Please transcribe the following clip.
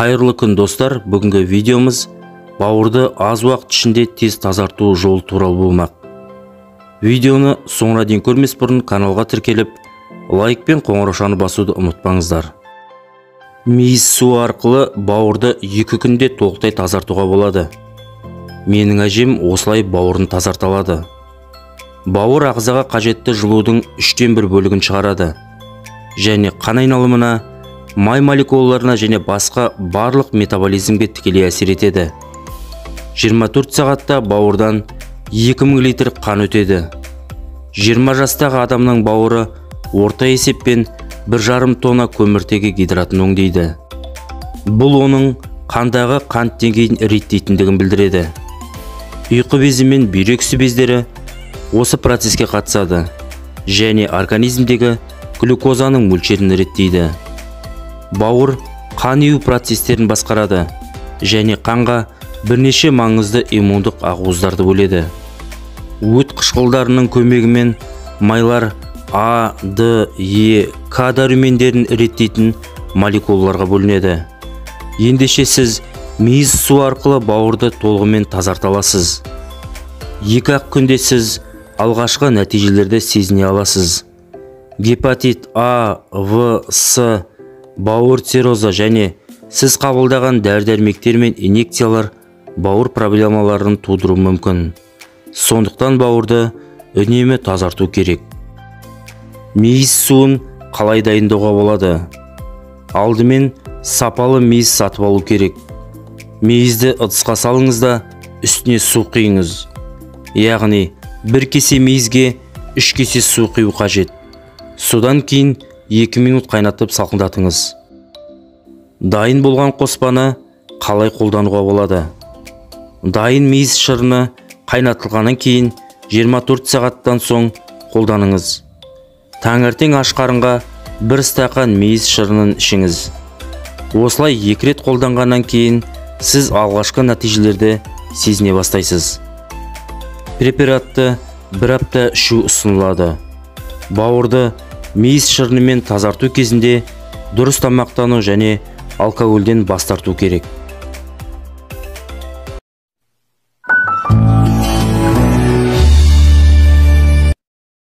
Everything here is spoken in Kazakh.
Қайырлы күн достар, бүгінгі видеомыз бауырды аз уақыт ішінде тез тазарту жолы туралы болмақ. Видеоны соңына дейін көрмес бұрын каналға тіркеліп, лайк пен қоңыраушаны басуды ұмытпаңыздар. Мейіз суы арқылы бауырды 2 күнде толықтай тазартуға болады. Менің әжем осылай бауырын тазарта алады. Бауыр ағзаға қажетті жылудың 1/3 бөлігін шығарады және қан айналымына, май молекулаларына және басқа барлық метаболизмге тікелей әсер етеді. 24 сағатта бауырдан 2000 литр қан өтеді. 20 жастағы адамның бауыры орта есеппен 1,5 тонна көміртегі гидратын өңдейді. Бұл оның қандағы қант деңгейін реттейтіндігін білдіреді. Ұйқы безі мен бүйрек үсті бездері осы процеске қатысады және организмдегі глюкозаның мөлшерін реттейді. Бауыр қан еу процестерін басқарады және қанға бірнеше маңызды иммундық ақуыздарды бөледі. Өт қышқылдарының көмегімен майлар А, Д, Е, К дәрумендерін реттейтін молекулаларға бөлінеді. Ендеше сіз мейіз су арқылы бауырды толығымен тазарта аласыз. 2 күнде сіз алғашқы нәтижелерді сезіне аласыз. Гепатит А, В, С, бауыр циррозы және сіз қабылдаған дәрі-дәрмектер мен инъекциялар бауыр проблемаларын тудыруы мүмкін. Сондықтан бауырды үнемі тазарту керек. Мейіз суын қалай дайындауға болады? Алдымен сапалы мейіз сатып алу керек. Мейізді ыдысқа салыңыз да үстіне су құйыңыз. Яғни 1 кесе мейізге 3 кесе су құю қажет. Содан кейін 2 минут қайнатып салқындатыңыз. Дайын болған қоспаны қалай қолдануға болады? Дайын мейіз шырыны қайнатылғаннан кейін 24 сағаттан соң қолданыңыз. Таңертең аш қарынға 1 стақан мейіз шырынын ішіңіз. Осылай 2 рет қолданғаннан кейін сіз алғашқы нәтижелерді сезіне бастайсыз. Препаратты 1 апта ішу ұсынылады. Бауырды мейіз шырынымен тазарту кезінде дұрыс тамақтану және алкогольден бас тарту керек.